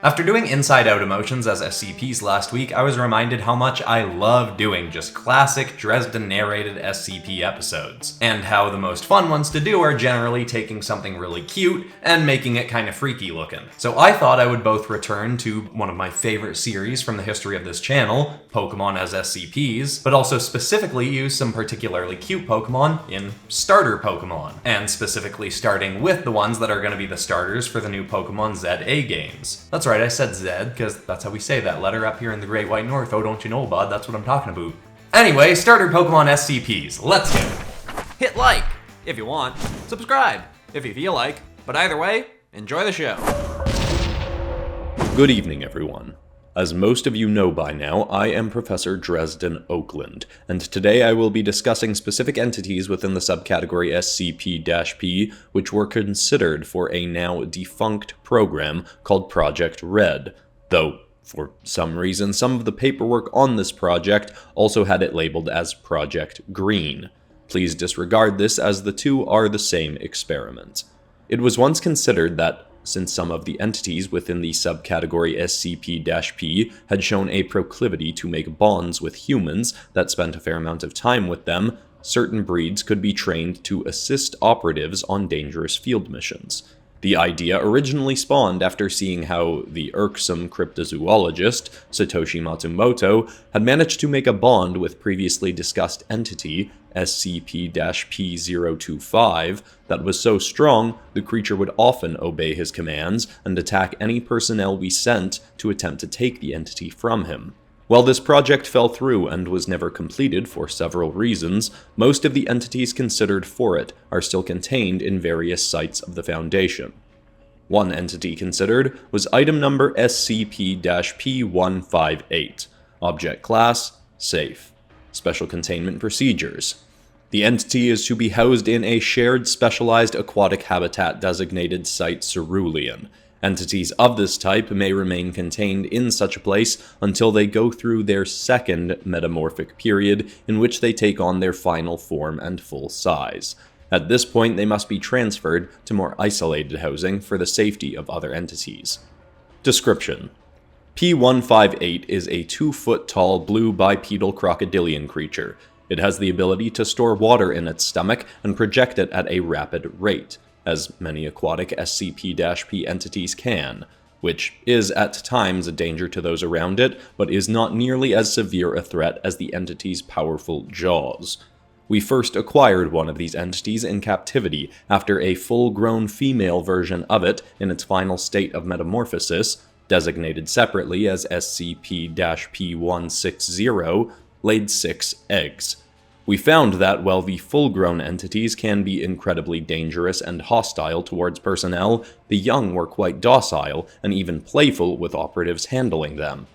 After doing Inside Out Emotions as SCPs last week, I was reminded how much I love doing just classic Dresden-narrated SCP episodes, and how the most fun ones to do are generally taking something really cute and making it kind of freaky looking. So I thought I would both return to one of my favorite series from the history of this channel, Pokemon as SCPs, but also specifically use some particularly cute Pokemon in starter Pokemon, and specifically starting with the ones that are going to be the starters for the new Pokemon ZA games. That's right, I said Z, because that's how we say that letter up here in the Great White North. Oh, don't you know, bud? That's what I'm talking about. Anyway, starter Pokemon SCPs. Let's go. Hit like if you want. Subscribe if you feel like. But either way, enjoy the show. Good evening, everyone. As most of you know by now, I am Professor Dresden Oakland, and today I will be discussing specific entities within the subcategory SCP-P, which were considered for a now defunct program called Project Red, though, for some reason, some of the paperwork on this project also had it labeled as Project Green. Please disregard this, as the two are the same experiment. It was once considered that since some of the entities within the subcategory SCP-P had shown a proclivity to make bonds with humans that spent a fair amount of time with them, certain breeds could be trained to assist operatives on dangerous field missions. The idea originally spawned after seeing how the irksome cryptozoologist, Satoshi Matsumoto, had managed to make a bond with previously discussed entity, SCP-P025, that was so strong the creature would often obey his commands and attack any personnel we sent to attempt to take the entity from him. While this project fell through and was never completed for several reasons, most of the entities considered for it are still contained in various sites of the Foundation. One entity considered was item number SCP-P158, Object Class, Safe. Special Containment Procedures. The entity is to be housed in a shared specialized aquatic habitat designated Site Cerulean. Entities of this type may remain contained in such a place until they go through their second metamorphic period, in which they take on their final form and full size. At this point, they must be transferred to more isolated housing for the safety of other entities. Description: P158 is a 2-foot-tall blue bipedal crocodilian creature. It has the ability to store water in its stomach and project it at a rapid rate, as many aquatic SCP-P entities can, which is at times a danger to those around it, but is not nearly as severe a threat as the entity's powerful jaws. We first acquired one of these entities in captivity after a full-grown female version of it in its final state of metamorphosis, designated separately as SCP-P160, laid 6 eggs. We found that while the full-grown entities can be incredibly dangerous and hostile towards personnel, the young were quite docile and even playful with operatives handling them.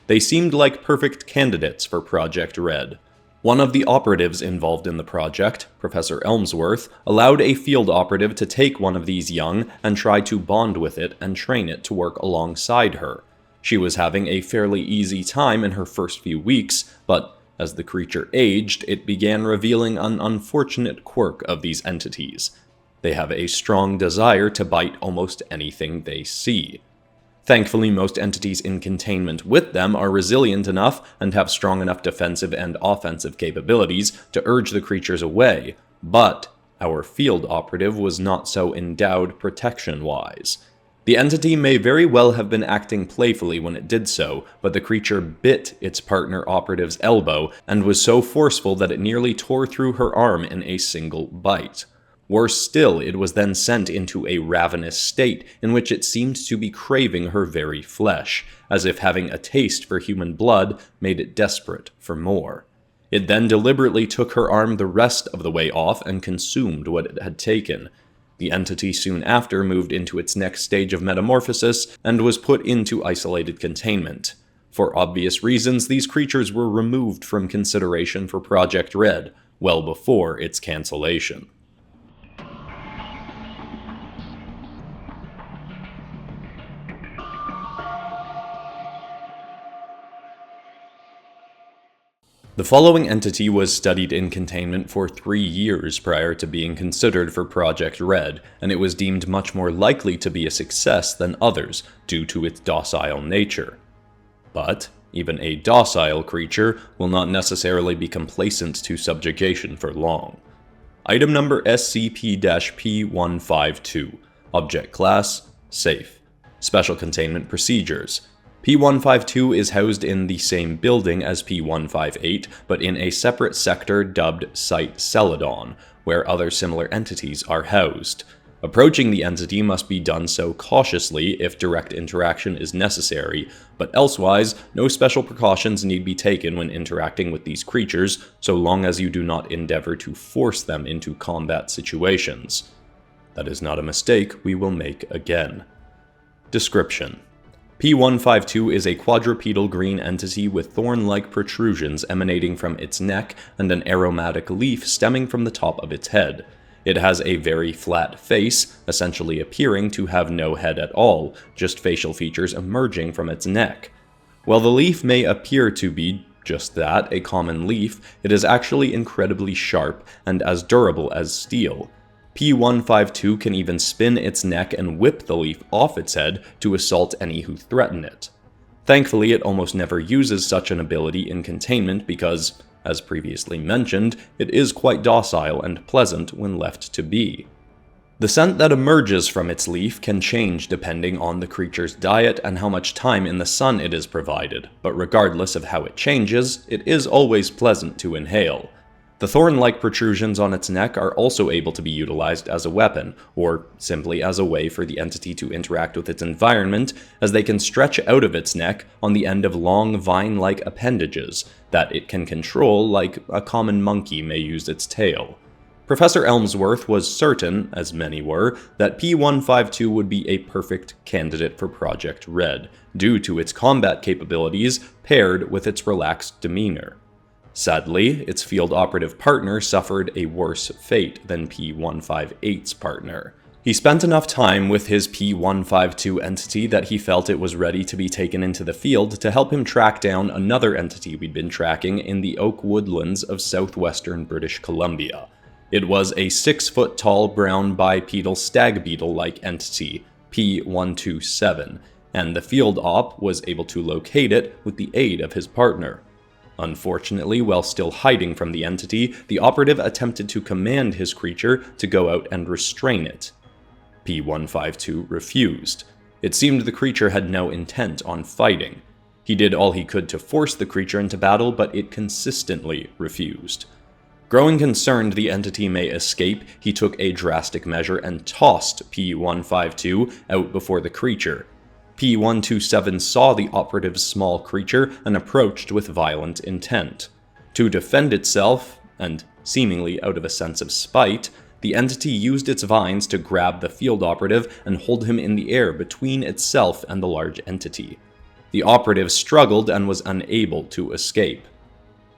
They seemed like perfect candidates for Project Red. One of the operatives involved in the project, Professor Elmsworth, allowed a field operative to take one of these young and try to bond with it and train it to work alongside her. She was having a fairly easy time in her first few weeks, but as the creature aged, it began revealing an unfortunate quirk of these entities. They have a strong desire to bite almost anything they see. Thankfully, most entities in containment with them are resilient enough and have strong enough defensive and offensive capabilities to urge the creatures away, but our field operative was not so endowed protection-wise. The entity may very well have been acting playfully when it did so, but the creature bit its partner operative's elbow and was so forceful that it nearly tore through her arm in a single bite. Worse still, it was then sent into a ravenous state in which it seemed to be craving her very flesh, as if having a taste for human blood made it desperate for more. It then deliberately took her arm the rest of the way off and consumed what it had taken. The entity soon after moved into its next stage of metamorphosis and was put into isolated containment. For obvious reasons, these creatures were removed from consideration for Project Red well before its cancellation. The following entity was studied in containment for 3 years prior to being considered for Project Red, and it was deemed much more likely to be a success than others due to its docile nature. But even a docile creature will not necessarily be complacent to subjugation for long. Item number SCP-P152. Object Class: Safe. Special Containment Procedures. P152 is housed in the same building as P158, but in a separate sector dubbed Site Celadon, where other similar entities are housed. Approaching the entity must be done so cautiously if direct interaction is necessary, but elsewise, no special precautions need be taken when interacting with these creatures, so long as you do not endeavor to force them into combat situations. That is not a mistake we will make again. Description: P152 is a quadrupedal green entity with thorn-like protrusions emanating from its neck and an aromatic leaf stemming from the top of its head. It has a very flat face, essentially appearing to have no head at all, just facial features emerging from its neck. While the leaf may appear to be just that, a common leaf, it is actually incredibly sharp and as durable as steel. P152 can even spin its neck and whip the leaf off its head to assault any who threaten it. Thankfully, it almost never uses such an ability in containment because, as previously mentioned, it is quite docile and pleasant when left to be. The scent that emerges from its leaf can change depending on the creature's diet and how much time in the sun it is provided, but regardless of how it changes, it is always pleasant to inhale. The thorn-like protrusions on its neck are also able to be utilized as a weapon, or simply as a way for the entity to interact with its environment, as they can stretch out of its neck on the end of long vine-like appendages that it can control like a common monkey may use its tail. Professor Elmsworth was certain, as many were, that P152 would be a perfect candidate for Project Red, due to its combat capabilities paired with its relaxed demeanor. Sadly, its field operative partner suffered a worse fate than P158's partner. He spent enough time with his P152 entity that he felt it was ready to be taken into the field to help him track down another entity we'd been tracking in the oak woodlands of southwestern British Columbia. It was a 6-foot-tall brown bipedal stag beetle-like entity, P127, and the field op was able to locate it with the aid of his partner. Unfortunately, while still hiding from the entity, the operative attempted to command his creature to go out and restrain it. P152 refused. It seemed the creature had no intent on fighting. He did all he could to force the creature into battle, but it consistently refused. Growing concerned the entity may escape, he took a drastic measure and tossed P152 out before the creature. P127 saw the operative's small creature and approached with violent intent. To defend itself, and seemingly out of a sense of spite, the entity used its vines to grab the field operative and hold him in the air between itself and the large entity. The operative struggled and was unable to escape,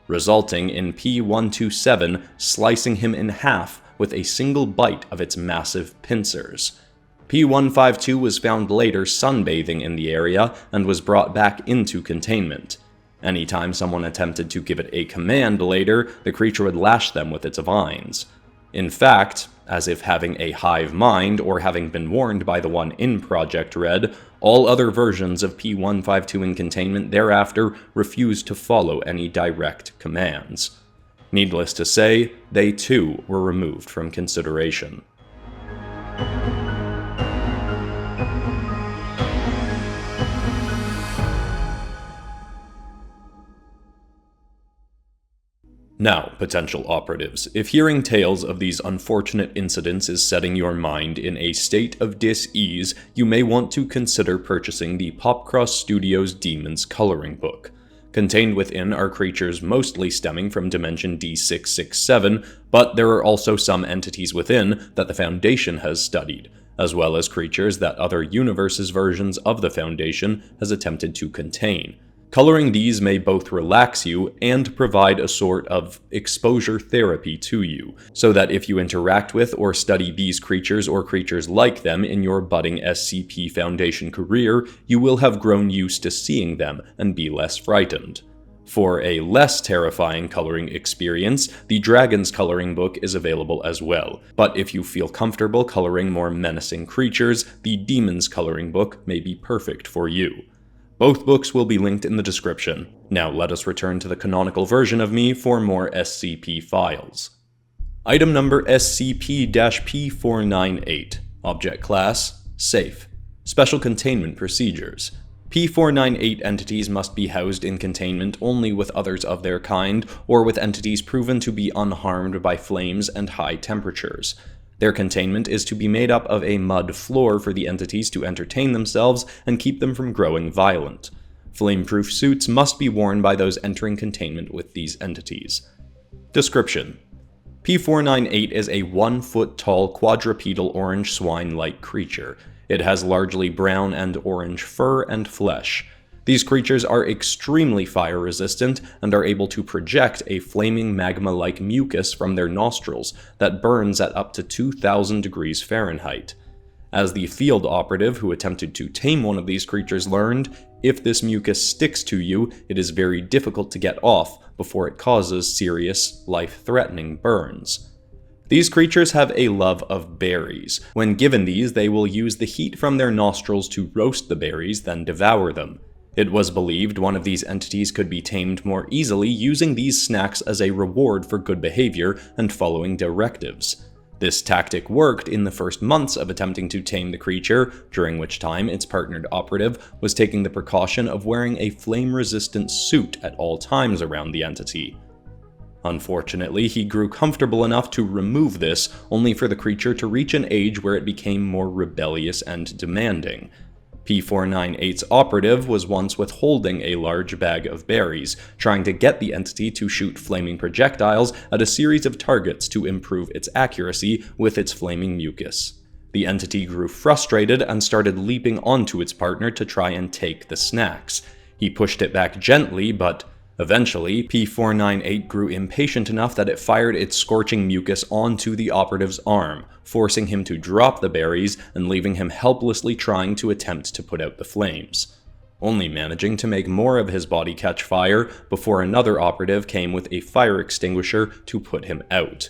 resulting in P127 slicing him in half with a single bite of its massive pincers. P152 was found later sunbathing in the area and was brought back into containment. Anytime someone attempted to give it a command later, the creature would lash them with its vines. In fact, as if having a hive mind or having been warned by the one in Project Red, all other versions of P152 in containment thereafter refused to follow any direct commands. Needless to say, they too were removed from consideration. Now, potential operatives, if hearing tales of these unfortunate incidents is setting your mind in a state of dis-ease, you may want to consider purchasing the PopCross Studios Demons coloring book. Contained within are creatures mostly stemming from Dimension D667, but there are also some entities within that the Foundation has studied, as well as creatures that other universes' versions of the Foundation has attempted to contain. Coloring these may both relax you and provide a sort of exposure therapy to you, so that if you interact with or study these creatures or creatures like them in your budding SCP Foundation career, you will have grown used to seeing them and be less frightened. For a less terrifying coloring experience, the Dragon's Coloring Book is available as well, but if you feel comfortable coloring more menacing creatures, the Demon's Coloring Book may be perfect for you. Both books will be linked in the description. Now let us return to the canonical version of me for more SCP files. Item number SCP-P498. Object Class: Safe. Special Containment Procedures. P498 entities must be housed in containment only with others of their kind, or with entities proven to be unharmed by flames and high temperatures. Their containment is to be made up of a mud floor for the entities to entertain themselves and keep them from growing violent. Flame-proof suits must be worn by those entering containment with these entities. Description: P498 is a 1-foot-tall quadrupedal orange swine-like creature. It has largely brown and orange fur and flesh. These creatures are extremely fire-resistant and are able to project a flaming magma-like mucus from their nostrils that burns at up to 2,000 degrees Fahrenheit. As the field operative who attempted to tame one of these creatures learned, if this mucus sticks to you, it is very difficult to get off before it causes serious, life-threatening burns. These creatures have a love of berries. When given these, they will use the heat from their nostrils to roast the berries, then devour them. It was believed one of these entities could be tamed more easily using these snacks as a reward for good behavior and following directives. This tactic worked in the first months of attempting to tame the creature, during which time its partnered operative was taking the precaution of wearing a flame-resistant suit at all times around the entity. Unfortunately, he grew comfortable enough to remove this, only for the creature to reach an age where it became more rebellious and demanding. P498's operative was once withholding a large bag of berries, trying to get the entity to shoot flaming projectiles at a series of targets to improve its accuracy with its flaming mucus. The entity grew frustrated and started leaping onto its partner to try and take the snacks. He pushed it back gently, but eventually, P498 grew impatient enough that it fired its scorching mucus onto the operative's arm, forcing him to drop the berries and leaving him helplessly trying to attempt to put out the flames, only managing to make more of his body catch fire before another operative came with a fire extinguisher to put him out.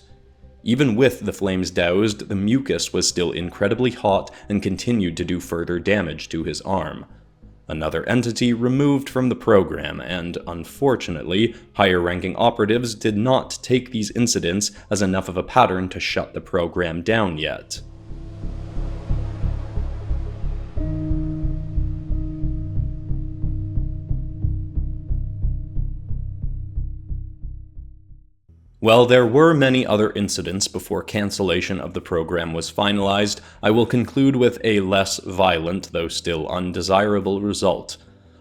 Even with the flames doused, the mucus was still incredibly hot and continued to do further damage to his arm. Another entity removed from the program, and unfortunately, higher-ranking operatives did not take these incidents as enough of a pattern to shut the program down yet. While there were many other incidents before cancellation of the program was finalized, I will conclude with a less violent, though still undesirable result.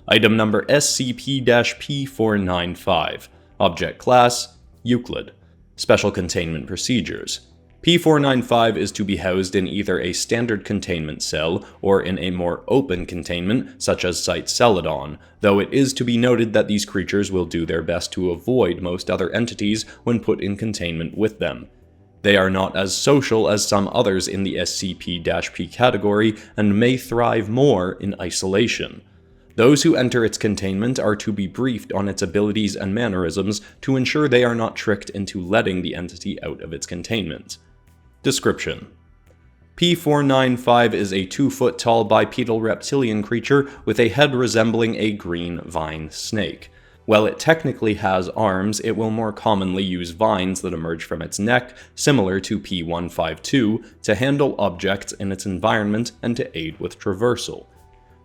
Item number SCP-P495. Object Class: Euclid. Special Containment Procedures. P495 is to be housed in either a standard containment cell or in a more open containment, such as Site Celadon, though it is to be noted that these creatures will do their best to avoid most other entities when put in containment with them. They are not as social as some others in the SCP-P category and may thrive more in isolation. Those who enter its containment are to be briefed on its abilities and mannerisms to ensure they are not tricked into letting the entity out of its containment. Description: P495 is a 2-foot-tall bipedal reptilian creature with a head resembling a green vine snake. While it technically has arms, it will more commonly use vines that emerge from its neck, similar to P152, to handle objects in its environment and to aid with traversal.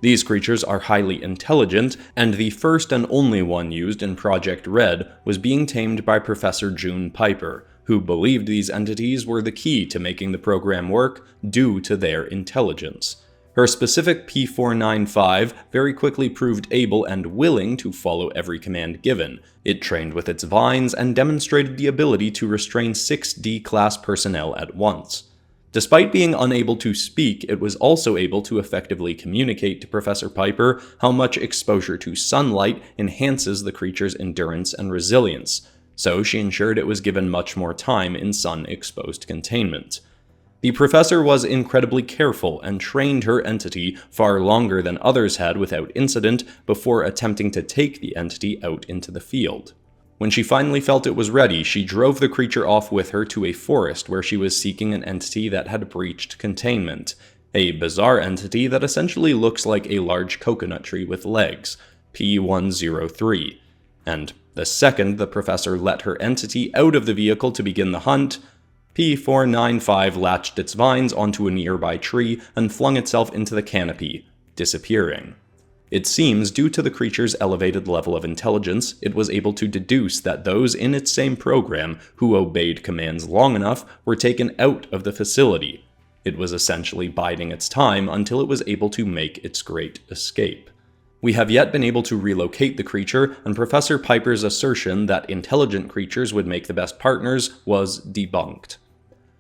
These creatures are highly intelligent, and the first and only one used in Project Red was being tamed by Professor June Piper, who believed these entities were the key to making the program work due to their intelligence. Her specific P495 very quickly proved able and willing to follow every command given. It trained with its vines and demonstrated the ability to restrain 6 D-class personnel at once. Despite being unable to speak, it was also able to effectively communicate to Professor Piper how much exposure to sunlight enhances the creature's endurance and resilience, so she ensured it was given much more time in sun-exposed containment. The professor was incredibly careful and trained her entity far longer than others had without incident before attempting to take the entity out into the field. When she finally felt it was ready, she drove the creature off with her to a forest where she was seeking an entity that had breached containment. A bizarre entity that essentially looks like a large coconut tree with legs, P103. And the second the professor let her entity out of the vehicle to begin the hunt, P495 latched its vines onto a nearby tree and flung itself into the canopy, disappearing. It seems, due to the creature's elevated level of intelligence, it was able to deduce that those in its same program who obeyed commands long enough were taken out of the facility. It was essentially biding its time until it was able to make its great escape. We have yet been able to relocate the creature, and Professor Piper's assertion that intelligent creatures would make the best partners was debunked.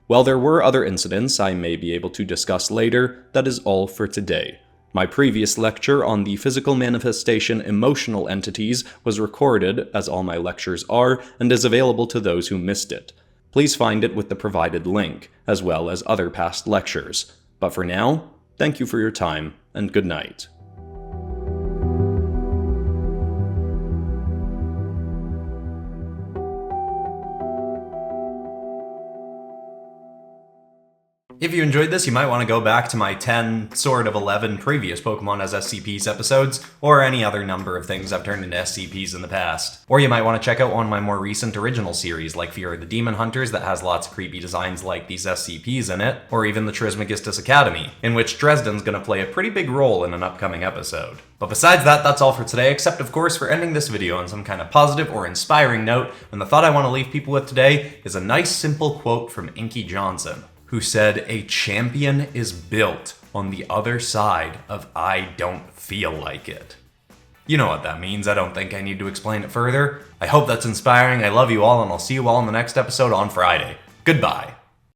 While there were other incidents I may be able to discuss later, that is all for today. My previous lecture on the physical manifestation emotional entities was recorded, as all my lectures are, and is available to those who missed it. Please find it with the provided link, as well as other past lectures. But for now, thank you for your time, and good night. If you enjoyed this, you might want to go back to my 10, sort of 11 previous Pokemon as SCPs episodes, or any other number of things I've turned into SCPs in the past. Or you might want to check out one of my more recent original series, like Fear of the Demon Hunters, that has lots of creepy designs like these SCPs in it, or even the Trismegistus Academy, in which Dresden's gonna play a pretty big role in an upcoming episode. But besides that, that's all for today, except of course for ending this video on some kind of positive or inspiring note, and the thought I want to leave people with today is a nice simple quote from Inky Johnson, who said, "A champion is built on the other side of I don't feel like it." You know what that means, I don't think I need to explain it further. I hope that's inspiring, I love you all, and I'll see you all in the next episode on Friday. Goodbye.